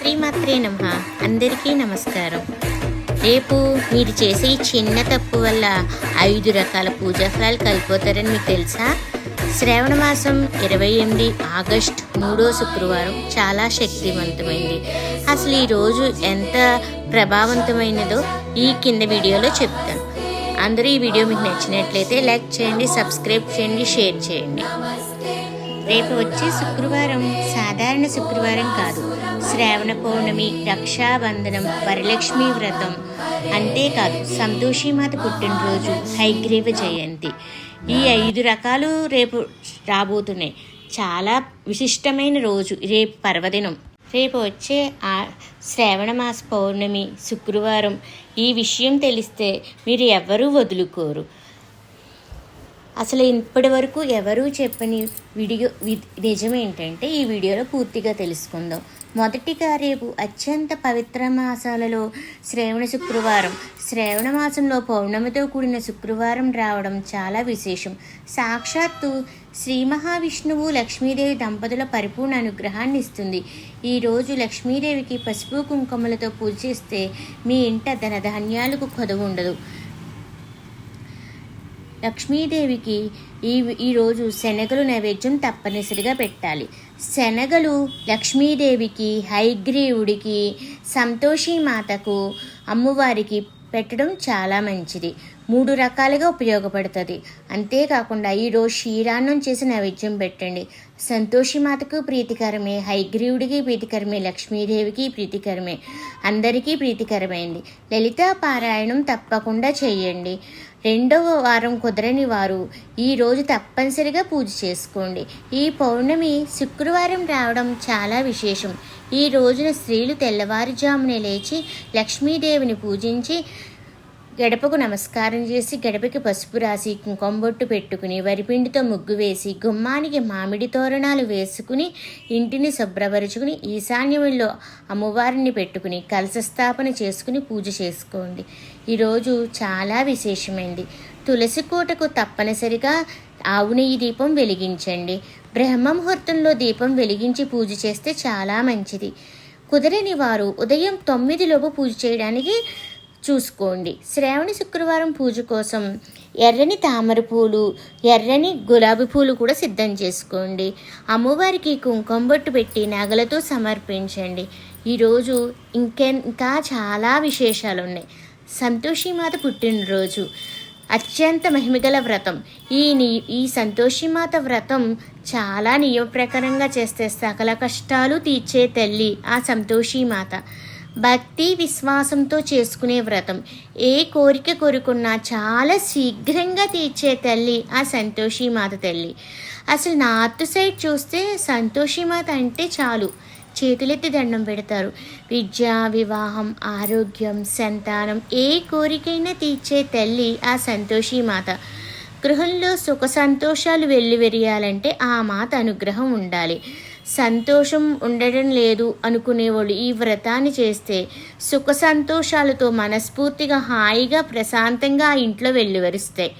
శ్రీమాత్రే నమః. అందరికీ నమస్కారం. రేపు మీరు చేసే ఈ చిన్న తప్పు వల్ల 5 రకాల పూజా ఫలాలు కలిపోతారని మీకు తెలుసా? శ్రావణ మాసం 28 ఆగస్టు 3వ శుక్రవారం చాలా శక్తివంతమైంది. అసలు ఈరోజు ఎంత ప్రభావవంతమైనదో ఈ కింద వీడియోలో చెప్తాను. అందరూ ఈ వీడియో మీకు నచ్చినట్లయితే లైక్ చేయండి, సబ్స్క్రైబ్ చేయండి, షేర్ చేయండి. రేపు వచ్చే శుక్రవారం సాధారణ శుక్రవారం కాదు. శ్రావణ పౌర్ణమి, రక్షాబంధనం, వరలక్ష్మి వ్రతం, అంతేకాదు సంతోషీమాత పుట్టినరోజు, హయగ్రీవ జయంతి. ఈ 5 రకాలు రేపు రాబోతున్నాయి. చాలా విశిష్టమైన రోజు రేపు పర్వదినం. రేపు వచ్చే శ్రావణ మాస పౌర్ణమి శుక్రవారం. ఈ విషయం తెలిస్తే మీరు ఎవరూ వదులుకోరు. అసలు ఇప్పటి వరకు ఎవరూ చెప్పని నిజం ఏంటంటే ఈ వీడియోలో పూర్తిగా తెలుసుకుందాం. మొదటిగా రేపు అత్యంత పవిత్ర మాసాలలో శ్రావణ శుక్రవారం. శ్రావణ మాసంలో పౌర్ణమితో కూడిన శుక్రవారం రావడం చాలా విశేషం. సాక్షాత్తు శ్రీ మహావిష్ణువు లక్ష్మీదేవి దంపతుల పరిపూర్ణ అనుగ్రహాన్ని ఇస్తుంది. ఈరోజు లక్ష్మీదేవికి పసుపు కుంకుమలతో పూజ చేస్తే మీ ఇంట ధనధాన్యాలకు కొదవ ఉండదు. లక్ష్మీదేవికి ఈరోజు శనగలు నైవేద్యం తప్పనిసరిగా పెట్టాలి. శనగలు లక్ష్మీదేవికి, హయగ్రీవుడికి, సంతోషీమాతకు, అమ్మవారికి పెట్టడం చాలా మంచిది. 3 రకాలుగా ఉపయోగపడుతుంది. అంతేకాకుండా ఈరోజు క్షీరాన్నం చేసి నైవేద్యం పెట్టండి. సంతోషీమాతకు ప్రీతికరమే, హయగ్రీవుడికి ప్రీతికరమే, లక్ష్మీదేవికి ప్రీతికరమే, అందరికీ ప్రీతికరమైంది. లలితా పారాయణం తప్పకుండా చేయండి. 2వ వారం కుదరని వారు ఈరోజు తప్పనిసరిగా పూజ చేసుకోండి. ఈ పౌర్ణమి శుక్రవారం రావడం చాలా విశేషం. ఈ రోజున స్త్రీలు తెల్లవారుజామునే లేచి లక్ష్మీదేవిని పూజించి గడపకు నమస్కారం చేసి గడపకి పసుపు రాసి కుంకుమబొట్టు పెట్టుకుని వరిపిండితో ముగ్గు వేసి గుమ్మానికి మామిడి తోరణాలు వేసుకుని ఇంటిని శుభ్రపరుచుకుని ఈశాన్యంలో అమ్మవారిని పెట్టుకుని కలశ స్థాపన చేసుకుని పూజ చేసుకోండి. ఈరోజు చాలా విశేషమైంది. తులసి కోటకు తప్పనిసరిగా ఆవు నెయ్యి దీపం వెలిగించండి. బ్రహ్మ ముహూర్తంలో దీపం వెలిగించి పూజ చేస్తే చాలా మంచిది. కుదరని వారు ఉదయం 9 పూజ చేయడానికి చూసుకోండి. శ్రావణ శుక్రవారం పూజ కోసం ఎర్రని తామర పూలు, ఎర్రని గులాబీ పూలు కూడా సిద్ధం చేసుకోండి. అమ్మవారికి కుంకుమ బొట్టు పెట్టి నగలతో సమర్పించండి. ఈరోజు ఇంకా చాలా విశేషాలు ఉన్నాయి. సంతోషీమాత పుట్టినరోజు అత్యంత మహిమగల వ్రతం. ఈ సంతోషీమాత వ్రతం చాలా నియమ ప్రకారంగా చేస్తే సకల కష్టాలు తీర్చే తల్లి ఆ సంతోషీమాత. భక్తి విశ్వాసంతో చేసుకునే వ్రతం. ఏ కోరిక కోరుకున్నా చాలా శీఘ్రంగా తీర్చే తల్లి ఆ సంతోషీమాత తల్లి. అసలు నార్త్ సైడ్ చూస్తే సంతోషీమాత అంటే చాలు చేతులెత్తి దండం పెడతారు. విద్య, వివాహం, ఆరోగ్యం, సంతానం, ఏ కోరికైనా తీర్చే తల్లి ఆ సంతోషీమాత. గృహంలో సుఖ సంతోషాలు వెల్లివిరియాలంటే ఆ మాత అనుగ్రహం ఉండాలి. సంతోషం ఉండడం లేదు అనుకునేవాళ్ళు ఈ వ్రతాన్ని చేస్తే సుఖ సంతోషాలతో మనస్ఫూర్తిగా హాయిగా ప్రశాంతంగా ఆ ఇంట్లో వెల్లివరుస్తాయి.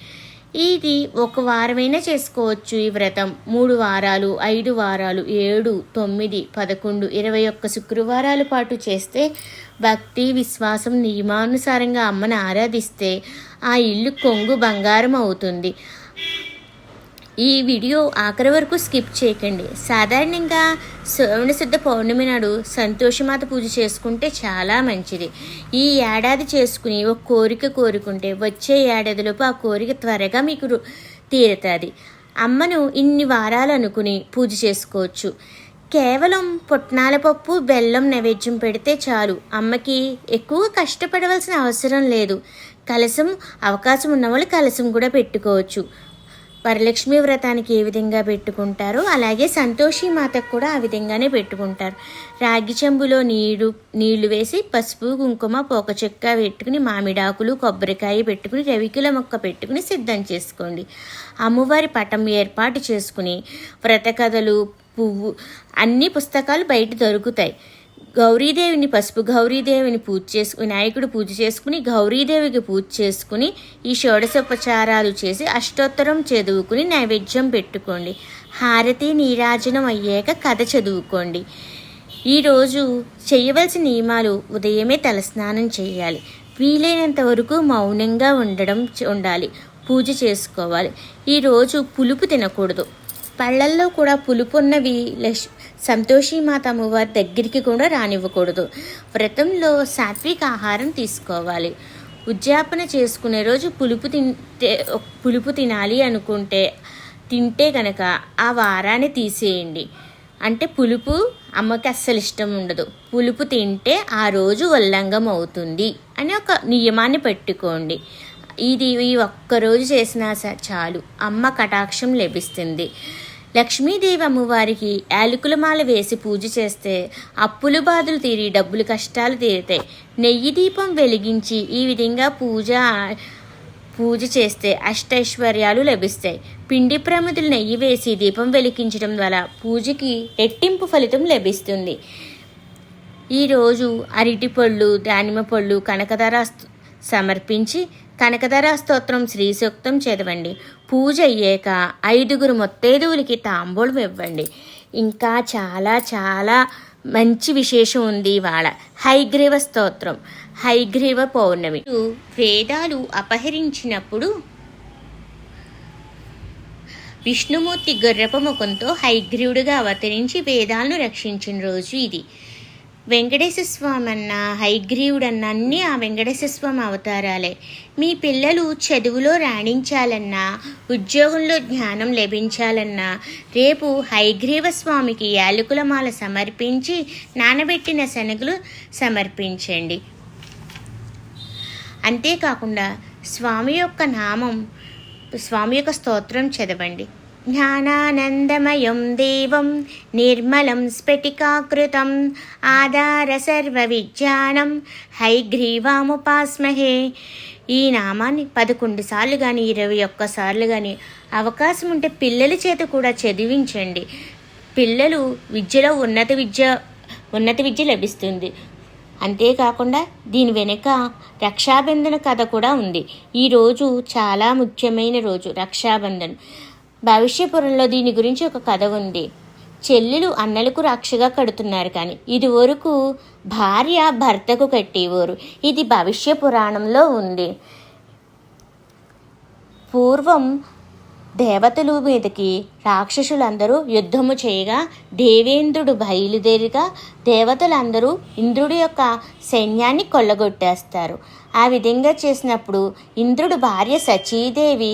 ఇది 1 వారమైనా చేసుకోవచ్చు. ఈ వ్రతం 3 వారాలు, 5 వారాలు, 7, 9, 11, 21 శుక్రవారాల పాటు చేస్తే భక్తి విశ్వాసం నియమానుసారంగా అమ్మను ఆరాధిస్తే ఆ ఇల్లు కొంగు బంగారం అవుతుంది. ఈ వీడియో ఆఖరి వరకు స్కిప్ చేయకండి. సాధారణంగా శ్రావణ శుద్ధ పౌర్ణమి నాడు సంతోషమాత పూజ చేసుకుంటే చాలా మంచిది. ఈ ఏడాది చేసుకుని ఒక కోరిక కోరుకుంటే వచ్చే ఏడాదిలోపు ఆ కోరిక త్వరగా మీకు తీరుతుంది. అమ్మను ఇన్ని వారాలు అనుకుని పూజ చేసుకోవచ్చు. కేవలం పుట్నాల పప్పు, బెల్లం నైవేద్యం పెడితే చాలు. అమ్మకి ఎక్కువ కష్టపడవలసిన అవసరం లేదు. కలశం అవకాశం ఉన్నవాళ్ళు కలశం కూడా పెట్టుకోవచ్చు. వరలక్ష్మి వ్రతానికి ఏ విధంగా పెట్టుకుంటారో అలాగే సంతోషీమాతకు కూడా ఆ విధంగానే పెట్టుకుంటారు. రాగి చెంబులో నీళ్లు వేసి పసుపు కుంకుమ పోక చెక్క పెట్టుకుని మామిడాకులు కొబ్బరికాయ పెట్టుకుని రవికుల మొక్క పెట్టుకుని సిద్ధం చేసుకోండి. అమ్మవారి పటం ఏర్పాటు చేసుకుని వ్రత కథలు, పువ్వు, అన్ని పుస్తకాలు బయట దొరుకుతాయి. గౌరీదేవిని గౌరీదేవిని పూజ చేసుకుని వినాయకుడు పూజ చేసుకుని గౌరీదేవికి పూజ చేసుకుని ఈ షోడశోపచారాలు చేసి అష్టోత్తరం చదువుకుని నైవేద్యం పెట్టుకోండి. హారతి నీరాజనం అయ్యాక కథ చదువుకోండి. ఈరోజు చేయవలసిన నియమాలు: ఉదయమే తలస్నానం చేయాలి, వీలైనంత వరకు మౌనంగా ఉండాలి, పూజ చేసుకోవాలి. ఈరోజు పులుపు తినకూడదు. పళ్ళల్లో కూడా పులుపు ఉన్నవి సంతోషీమాత అమ్మవారి దగ్గరికి కూడా రానివ్వకూడదు. వ్రతంలో సాత్విక ఆహారం తీసుకోవాలి. ఉద్యాపన చేసుకునే రోజు పులుపు తినాలి అనుకుంటే తింటే కనుక ఆ వారాన్ని తీసేయండి. అంటే పులుపు అమ్మకి అస్సలు ఇష్టం ఉండదు. పులుపు తింటే ఆ రోజు ఉల్లంఘం అవుతుంది అని ఒక నియమాన్ని పెట్టుకోండి. ఈ ఒక్కరోజు చేసినా చాలు, అమ్మ కటాక్షం లభిస్తుంది. లక్ష్మీదేవి అమ్మవారికి యాలకుల మాల వేసి పూజ చేస్తే అప్పుల బాధలు తీరి డబ్బులు కష్టాలు తీరుతాయి. నెయ్యి దీపం వెలిగించి ఈ విధంగా పూజ చేస్తే అష్టైశ్వర్యాలు లభిస్తాయి. పిండి ప్రమిదలు నెయ్యి వేసి దీపం వెలిగించడం వల్ల పూజకి రెట్టింపు ఫలితం లభిస్తుంది. ఈరోజు అరటిపళ్ళు, దానిమ్మ పళ్ళు, కనకధార సమర్పించి కనకధార స్తోత్రం, శ్రీ సూక్తం చదవండి. పూజ అయ్యాక 5 ముత్తైదువులకి తాంబూలం ఇవ్వండి. ఇంకా చాలా చాలా మంచి విశేషం ఉంది ఇవాళ. హయగ్రీవ స్తోత్రం, హయగ్రీవ పౌర్ణమి. వేదాలు అపహరించినప్పుడు విష్ణుమూర్తి గుర్రపు ముఖంతో హయగ్రీవుడిగా అవతరించి వేదాలను రక్షించిన రోజు ఇది. వెంకటేశ్వర స్వామి అన్న, హయగ్రీవుడన్న అన్నీ ఆ వెంకటేశ్వర స్వామి అవతారాలే. మీ పిల్లలు చదువులో రాణించాలన్నా, ఉద్యోగంలో జ్ఞానం లభించాలన్నా రేపు హయగ్రీవ స్వామికి యాలకుల మాల సమర్పించి నానబెట్టిన శనగలు సమర్పించండి. అంతేకాకుండా స్వామి యొక్క స్తోత్రం చదవండి. జ్ఞానానందమయం దేవం నిర్మలం స్ఫటికాకృతం ఆధార సర్వ విజ్ఞానం హయగ్రీవాముపాస్మహే. ఈ నామాన్ని 11 సార్లు కానీ 21 సార్లు కానీ అవకాశం ఉంటే పిల్లల చేత కూడా చదివించండి. పిల్లలు విద్యలో ఉన్నత విద్య లభిస్తుంది. అంతేకాకుండా దీని వెనుక రక్షాబంధన కథ కూడా ఉంది. ఈరోజు చాలా ముఖ్యమైన రోజు రక్షాబంధన్. భవిష్యపురంలో దీని గురించి ఒక కథ ఉంది. చెల్లెలు అన్నలకు రక్షగా కడుతున్నారు, కానీ ఇదివరకు భార్య భర్తకు కట్టేవారు. ఇది భవిష్య పురాణంలో ఉంది. పూర్వం దేవతలు మీదకి రాక్షసులందరూ యుద్ధము చేయగా దేవేంద్రుడు బయలుదేరిగా దేవతలందరూ ఇంద్రుడి యొక్క సైన్యాన్ని కొల్లగొట్టేస్తారు. ఆ విధంగా చేసినప్పుడు ఇంద్రుడు భార్య సచీదేవి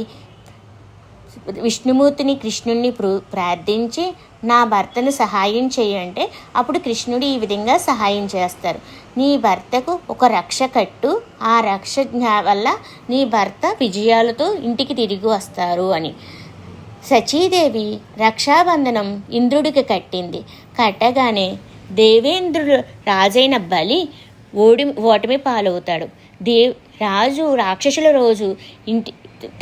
విష్ణుమూర్తిని, కృష్ణుడిని ప్రార్థించి నా భర్తను సహాయం చేయంటే అప్పుడు కృష్ణుడు ఈ విధంగా సహాయం చేస్తారు. నీ భర్తకు ఒక రక్ష కట్టు, ఆ రక్ష వల్ల నీ భర్త విజయాలతో ఇంటికి తిరిగి వస్తారు అని. సచీదేవి రక్షాబంధనం ఇంద్రుడికి కట్టింది. కట్టగానే దేవేంద్రుడు రాజైన బలి ఓటమి పాలవుతాడు. రాజు రాక్షసుల రోజు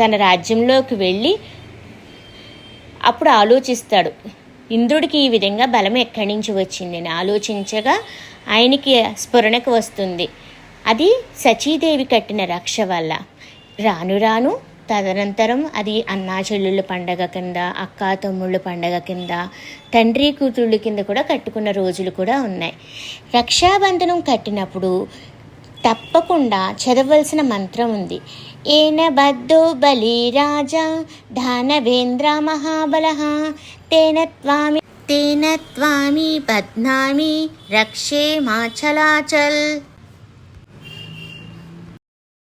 తన రాజ్యంలోకి వెళ్ళి అప్పుడు ఆలోచిస్తాడు, ఇంద్రుడికి ఈ విధంగా బలం ఎక్కడి నుంచి వచ్చింది అని ఆలోచించగా ఆయనకి స్ఫురణకు వస్తుంది. అది సచీదేవి కట్టిన రక్ష వల్ల. రాను రాను తదనంతరం అది అన్నా చెల్లుళ్ళ పండగ కింద, అక్కా తమ్ముళ్ళ పండగ కింద, తండ్రి కూతుళ్ళ కింద కూడా కట్టుకున్న రోజులు కూడా ఉన్నాయి. రక్షాబంధనం కట్టినప్పుడు తప్పకుండా చదవలసిన మంత్రం ఉంది. ఏన బద్ధో బలి రాజా దానవేంద్ర మహాబలః తేన త్వామి బధ్నామి రక్షే మాచలాచల్.